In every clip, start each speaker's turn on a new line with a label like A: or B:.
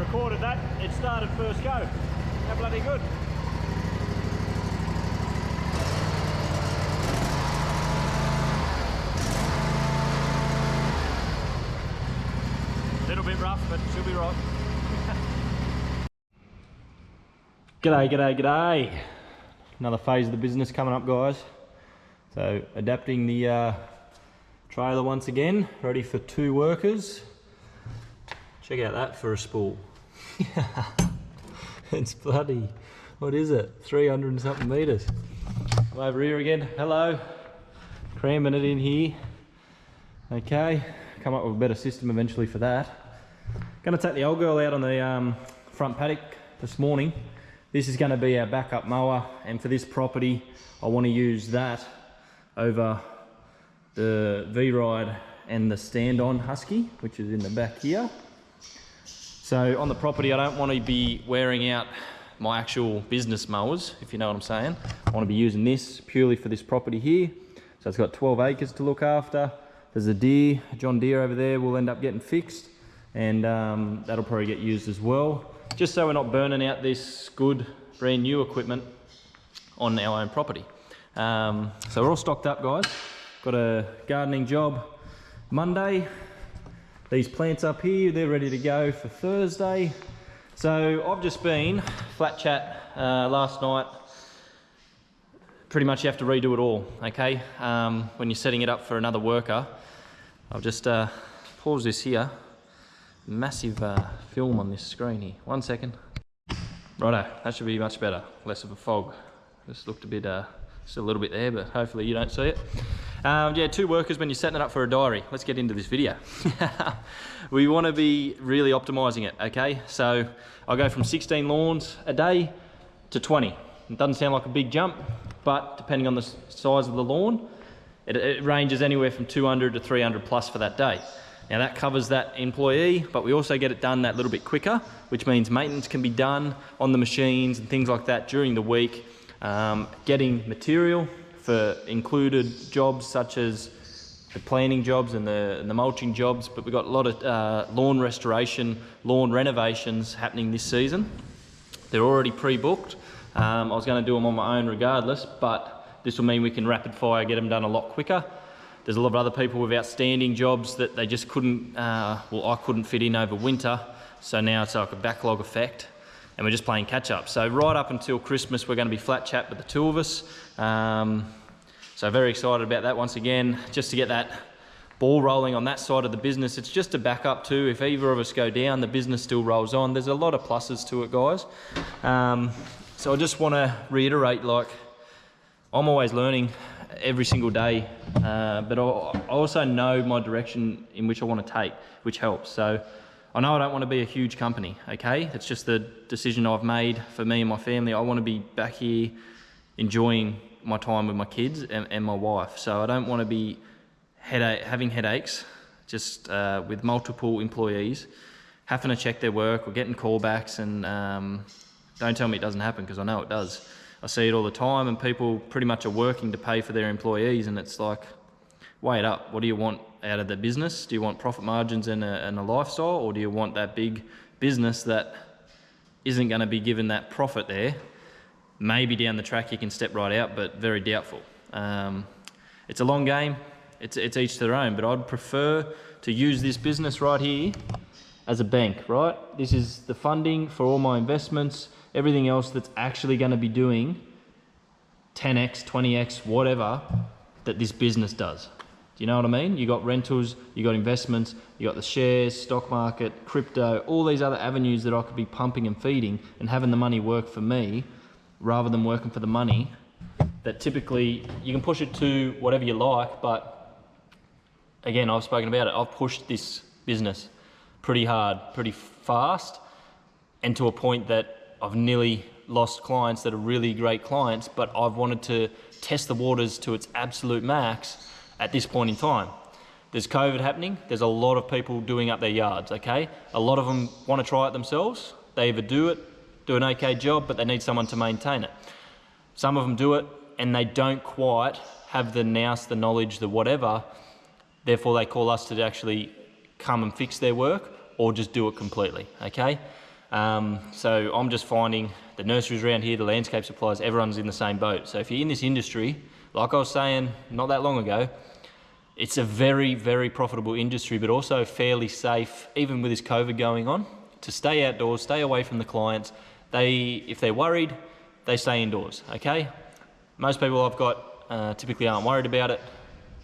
A: recorded that, it started first go. How bloody good. Little bit rough, but she'll be right. G'day, g'day, g'day. Another phase of the business coming up, guys. So adapting the trailer once again, ready for 2 workers. Check out that for a spool. It's bloody, what is it? 300 and something meters. I'm over here again, hello. Cramming it in here. Okay, come up with a better system eventually for that. Gonna take the old girl out on the front paddock this morning. This is gonna be our backup mower, and for this property, I wanna use that over the V-Ride and the stand-on Husky, which is in the back here. So on the property, I don't want to be wearing out my actual business mowers, if you know what I'm saying. I want to be using this purely for this property here. So it's got 12 acres to look after. There's a John Deere over there will end up getting fixed, and that'll probably get used as well. Just so we're not burning out this good brand new equipment on our own property. So we're all stocked up, guys. Got a gardening job Monday. These plants up here, they're ready to go for Thursday. So I've just been flat chat last night. Pretty much you have to redo it all, okay? When you're setting it up for another worker. I'll just pause this here. Massive film on this screen here. 1 second. Righto, that should be much better. Less of a fog. Just looked a bit, still a little bit there, but hopefully you don't see it. Yeah, 2 workers when you're setting it up for a diary. Let's get into this video. We want to be really optimizing it, okay? So I'll go from 16 lawns a day to 20. It doesn't sound like a big jump, but depending on the size of the lawn, it ranges anywhere from 200 to 300 plus for that day. Now that covers that employee, but we also get it done that little bit quicker, which means maintenance can be done on the machines and things like that during the week. Getting material for included jobs such as the planting jobs and the mulching jobs, but we've got a lot of lawn restoration, lawn renovations happening this season. They're already pre-booked. I was going to do them on my own regardless, but this will mean we can rapid fire get them done a lot quicker. There's a lot of other people with outstanding jobs that they just couldn't, well, I couldn't fit in over winter, so now it's like a backlog effect. And we're just playing catch up. So right up until Christmas, we're going to be flat chat with the 2 of us. So very excited about that once again, just to get that ball rolling on that side of the business. It's just a backup too. If either of us go down, the business still rolls on. There's a lot of pluses to it, guys. So I just want to reiterate, like, I'm always learning every single day, but I also know my direction in which I want to take, which helps. So I know I don't want to be a huge company, okay? It's just the decision I've made for me and my family. I want to be back here enjoying my time with my kids and my wife. So I don't want to be having headaches just with multiple employees, having to check their work or getting callbacks, and don't tell me it doesn't happen, because I know it does. I see it all the time, and people pretty much are working to pay for their employees, and it's like, weigh it up. What do you want out of the business? Do you want profit margins and a lifestyle, or do you want that big business that isn't going to be given that profit there? Maybe down the track you can step right out, but very doubtful. It's a long game. It's each to their own, but I'd prefer to use this business right here as a bank, right? This is the funding for all my investments, everything else that's actually going to be doing 10x, 20x, whatever that this business does. Do you know what I mean? You got rentals, you got investments, you got the shares, stock market, crypto, all these other avenues that I could be pumping and feeding and having the money work for me rather than working for the money. That typically you can push it to whatever you like, but again, I've spoken about it. I've pushed this business pretty hard, pretty fast, and to a point that I've nearly lost clients that are really great clients, but I've wanted to test the waters to its absolute max at this point in time. There's COVID happening. There's a lot of people doing up their yards, okay? A lot of them want to try it themselves. They either do it, do an okay job, but they need someone to maintain it. Some of them do it and they don't quite have the nous, the knowledge, the whatever. Therefore, they call us to actually come and fix their work or just do it completely, okay? So I'm just finding the nurseries around here, the landscape suppliers, everyone's in the same boat. So if you're in this industry, like I was saying not that long ago, it's a very, very profitable industry, but also fairly safe, even with this COVID going on, to stay outdoors, stay away from the clients. If they're worried, they stay indoors, okay? Most people I've got typically aren't worried about it.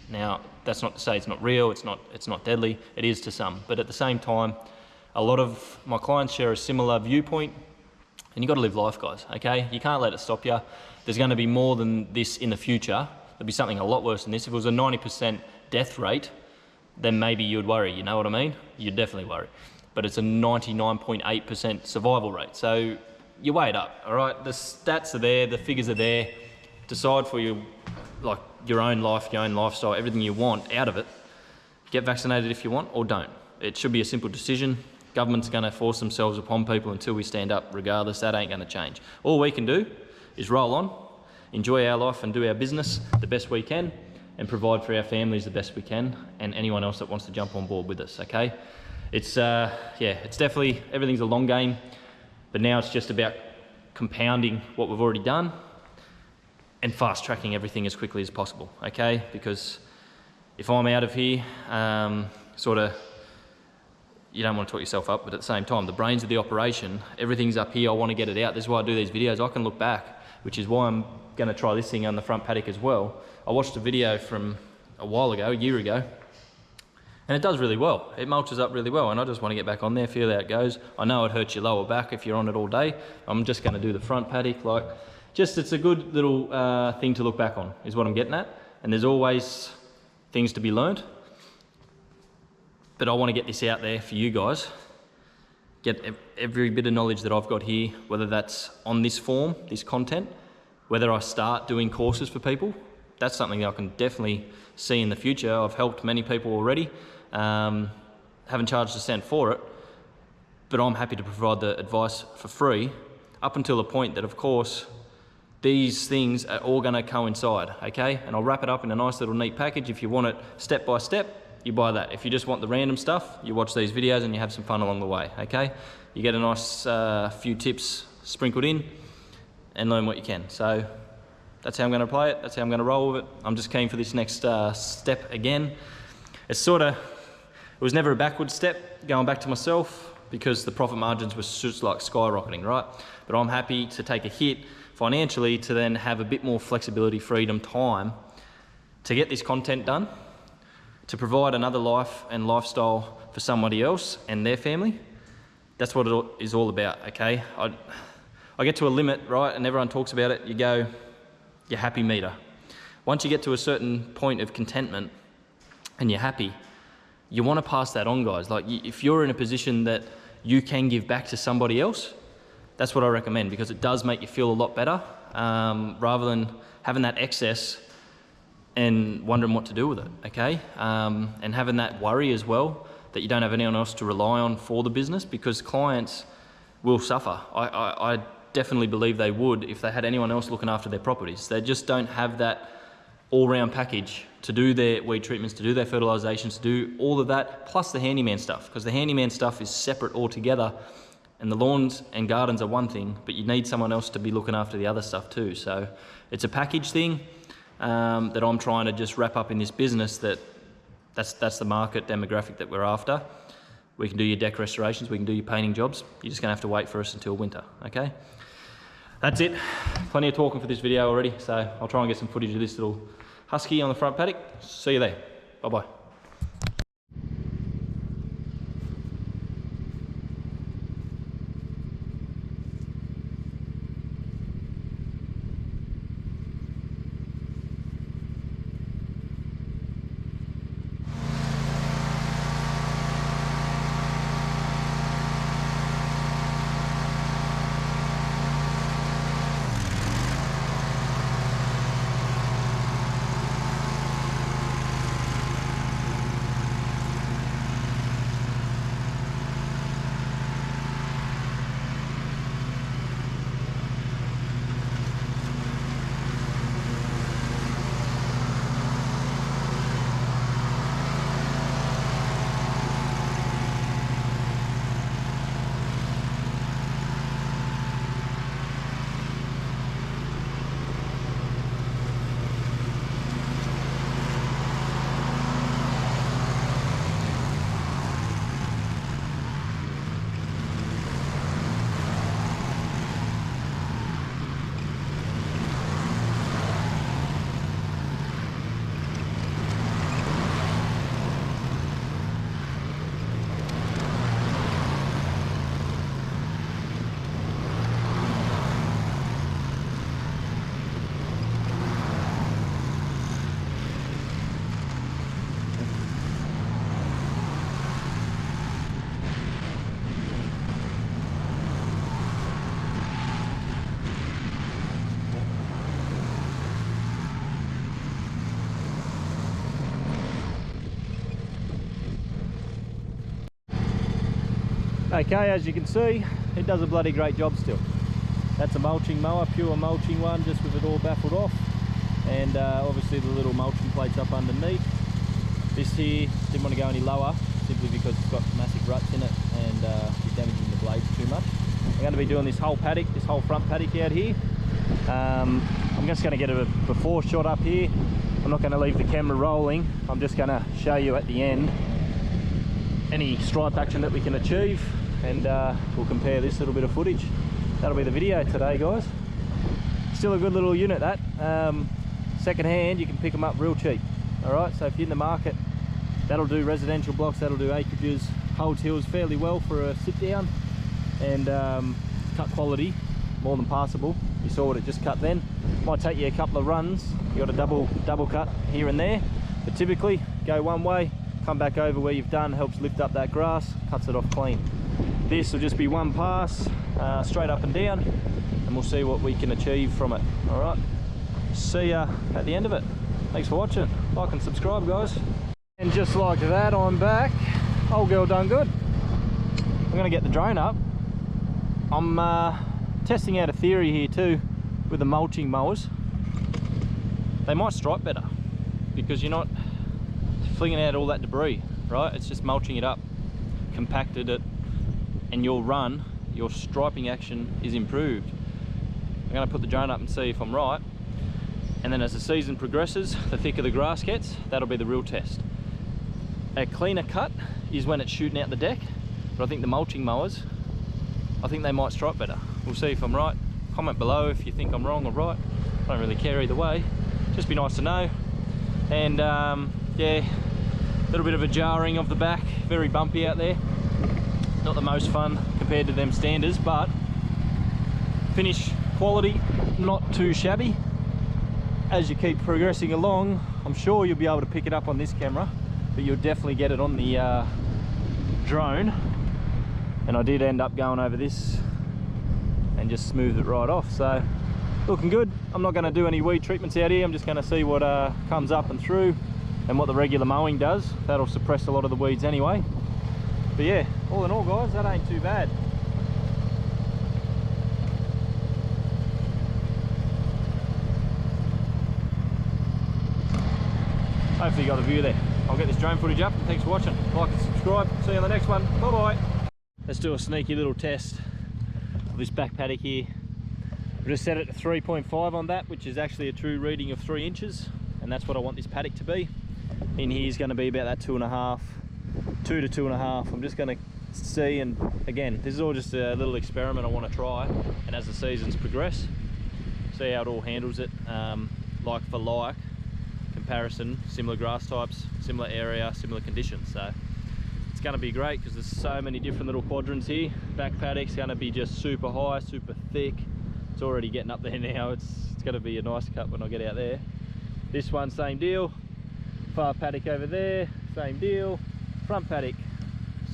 A: Now, that's not to say it's not real, it's not deadly, it is to some, but at the same time, a lot of my clients share a similar viewpoint, and you've got to live life, guys, okay? You can't let it stop you. There's going to be more than this in the future. There'll be something a lot worse than this. If it was a 90% death rate, then maybe you'd worry, you know what I mean? You'd definitely worry. But it's a 99.8% survival rate. So you weigh it up, all right? The stats are there, the figures are there. Decide for your own life, your own lifestyle, everything you want out of it. Get vaccinated if you want, or don't. It should be a simple decision. Government's gonna force themselves upon people until we stand up. Regardless, that ain't gonna change. All we can do is roll on, enjoy our life and do our business the best we can, and provide for our families the best we can, and anyone else that wants to jump on board with us, okay? It's definitely, everything's a long game, but now it's just about compounding what we've already done and fast tracking everything as quickly as possible, okay? Because if I'm out of here, you don't want to talk yourself up, but at the same time, the brains of the operation, everything's up here, I want to get it out. This is why I do these videos. I can look back, which is why I'm going to try this thing on the front paddock as well. I watched a video from a while ago, a year ago, and it does really well. It mulches up really well, and I just want to get back on there, feel how it goes. I know it hurts your lower back if you're on it all day. I'm just going to do the front paddock, it's a good little thing to look back on, is what I'm getting at. And there's always things to be learned. But I want to get this out there for you guys. Get every bit of knowledge that I've got here, whether that's on this form, this content, whether I start doing courses for people. That's something that I can definitely see in the future. I've helped many people already. Haven't charged a cent for it, but I'm happy to provide the advice for free up until the point that, of course, these things are all going to coincide, okay? And I'll wrap it up in a nice little neat package. If you want it step by step, you buy that. If you just want the random stuff, you watch these videos and you have some fun along the way, okay? You get a nice few tips sprinkled in and learn what you can. So that's how I'm going to play it. That's how I'm going to roll with it. I'm just keen for this next step again. It was never a backward step going back to myself, because the profit margins were just like skyrocketing, right? But I'm happy to take a hit financially to then have a bit more flexibility, freedom, time to get this content done, to provide another life and lifestyle for somebody else and their family. That's what it is all about, okay? I get to a limit, right, and everyone talks about it. You go, your happy meter. Once you get to a certain point of contentment and you're happy, you want to pass that on, guys. If you're in a position that you can give back to somebody else, that's what I recommend, because it does make you feel a lot better, rather than having that excess and wondering what to do with it, okay? And having that worry as well, that you don't have anyone else to rely on for the business, because clients will suffer. I definitely believe they would if they had anyone else looking after their properties. They just don't have that all-round package to do their weed treatments, to do their fertilizations, to do all of that, plus the handyman stuff, because the handyman stuff is separate altogether. And the lawns and gardens are one thing, but you need someone else to be looking after the other stuff too. So it's a package thing that I'm trying to just wrap up in this business. That's the market demographic that we're after. We can do your deck restorations, we can do your painting jobs. You're just gonna have to wait for us until winter, okay? That's it. Plenty of talking for this video already, so I'll try and get some footage of this little Husky on the front paddock. See you there. Bye-bye. Okay, as you can see, it does a bloody great job still. That's a mulching mower, pure mulching one, just with it all baffled off, and obviously the little mulching plates up underneath. This here didn't want to go any lower, simply because it's got massive ruts in it and it's damaging the blades too much. I'm going to be doing this whole paddock, this whole front paddock out here. I'm just going to get a before shot up here. I'm not going to leave the camera rolling. I'm just going to show you at the end any stripe action that we can achieve, and we'll compare this little bit of footage. That'll be the video today, guys. Still a good little unit, that. Second hand, you can pick them up real cheap. Alright, so if you're in the market, that'll do residential blocks, that'll do acreages, holds hills fairly well for a sit down, and cut quality more than passable. You saw what it just cut then. Might take you a couple of runs. You got a double cut here and there, but typically go one way, come back over where you've done, helps lift up that grass, cuts it off clean. This will just be one pass, straight up and down, and we'll see what we can achieve from it. All right, see ya at the end of it. Thanks for watching. Like and subscribe, guys. And just like that, I'm back. Old girl done good. I'm gonna get the drone up. I'm testing out a theory here too with the mulching mowers. They might stripe better because you're not flinging out all that debris, right? It's just mulching it up, compacted it, and your run, your striping action is improved. I'm going to put the drone up and see if I'm right, and then as the season progresses, the thicker the grass gets, that'll be the real test. A cleaner cut is when it's shooting out the deck, but I think the mulching mowers, I think they might stripe better. We'll see if I'm right. Comment below if you think I'm wrong or right. I don't really care either way, just be nice to know. And yeah, a little bit of a jarring of the back, very bumpy out there. Not the most fun compared to them standards, but finish quality not too shabby. As you keep progressing along, I'm sure you'll be able to pick it up on this camera, but you'll definitely get it on the drone. And I did end up going over this and just smoothed it right off, so looking good. I'm not going to do any weed treatments out here. I'm just going to see what comes up and through, and what the regular mowing does. That'll suppress a lot of the weeds anyway. But yeah, all in all, guys, that ain't too bad. Hopefully you got the view there. I'll get this drone footage up, and thanks for watching. Like and subscribe. See you on the next one. Bye bye. Let's do a sneaky little test of this back paddock here. We just set it to 3.5 on that, which is actually a true reading of 3 inches, and that's what I want this paddock to be. In here is going to be about that 2.5, 2 to 2.5. I'm just going to see, and again, this is all just a little experiment I want to try, and as the seasons progress, see how it all handles it, like for like comparison, similar grass types, similar area, similar conditions. So it's going to be great because there's so many different little quadrants here. Back paddock's going to be just super high, super thick. It's already getting up there now. It's going to be a nice cut when I get out there. This one, same deal. Far paddock over there, same deal. Front paddock,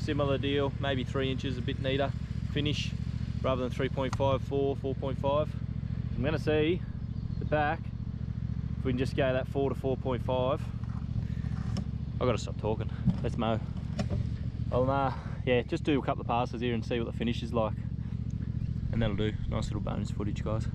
A: similar deal, maybe 3 inches, a bit neater finish rather than 3.5, 4, 4.5. I'm going to see the back, if we can just go that 4 to 4.5. I've got to stop talking. Let's mow. I'll yeah, just do a couple of passes here and see what the finish is like, and that'll do. Nice little bonus footage, guys.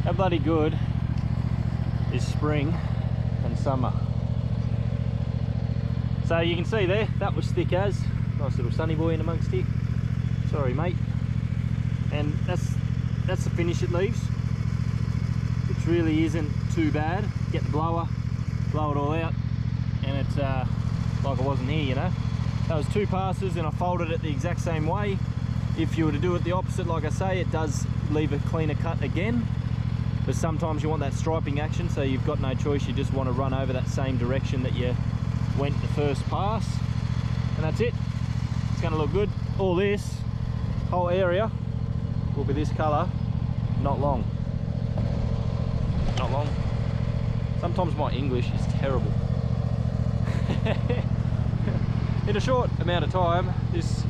A: How bloody good is spring and summer. So you can see there, that was thick as. Nice little sunny boy in amongst here. Sorry mate. And that's the finish it leaves. which really isn't too bad. Get the blower, blow it all out, and it's like it wasn't here, you know. That was 2 passes and I folded it the exact same way. If you were to do it the opposite, like I say, it does leave a cleaner cut again. But sometimes you want that striping action, so you've got no choice. You just want to run over that same direction that you went the first pass. And that's it. It's going to look good. All this whole area will be this colour. Not long. Not long. Sometimes my English is terrible. In a short amount of time, this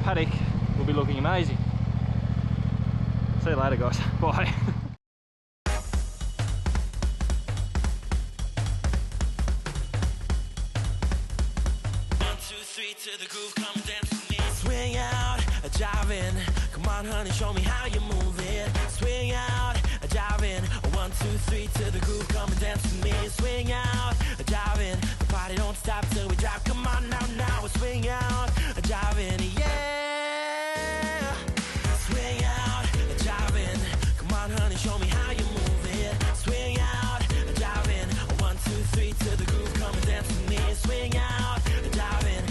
A: paddock will be looking amazing. See you later, guys. Bye.
B: To the groove, come dance with me. Swing out, jive in. Come on, honey, show me how you move it. Swing out, jive in. 1, 2, 3 to the groove, come and dance with me. Swing out, jive in. The party don't stop till we drop. Come on now, now. Swing out, jive in, yeah. Swing out, jive in. Come on, honey, show me how you move it. Swing out, jive in. 1, 2, 3 to the groove, come and dance with me. Swing out, jive in.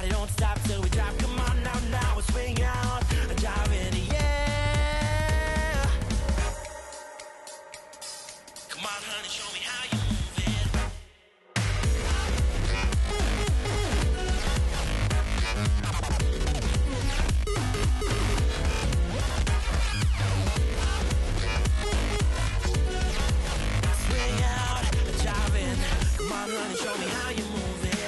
B: Don't stop till we drop. Come on now, now we're swing out, jive in, yeah. Come on, honey, show me how you move it. Swing out, jive in. Come on, honey, show me how you move it.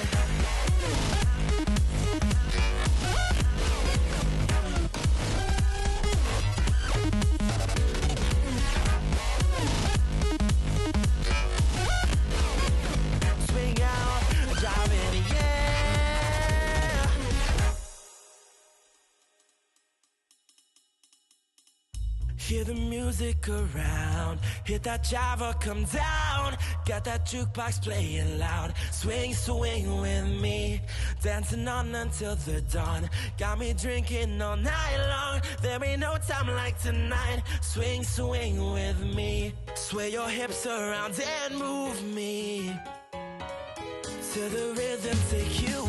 B: Hear the music around, hit that Java, come down. Got that jukebox playing loud. Swing, swing with me, dancing on until the dawn. Got me drinking all night long. There ain't no time like tonight. Swing, swing with me. Sway your hips around and move me to the rhythm, take you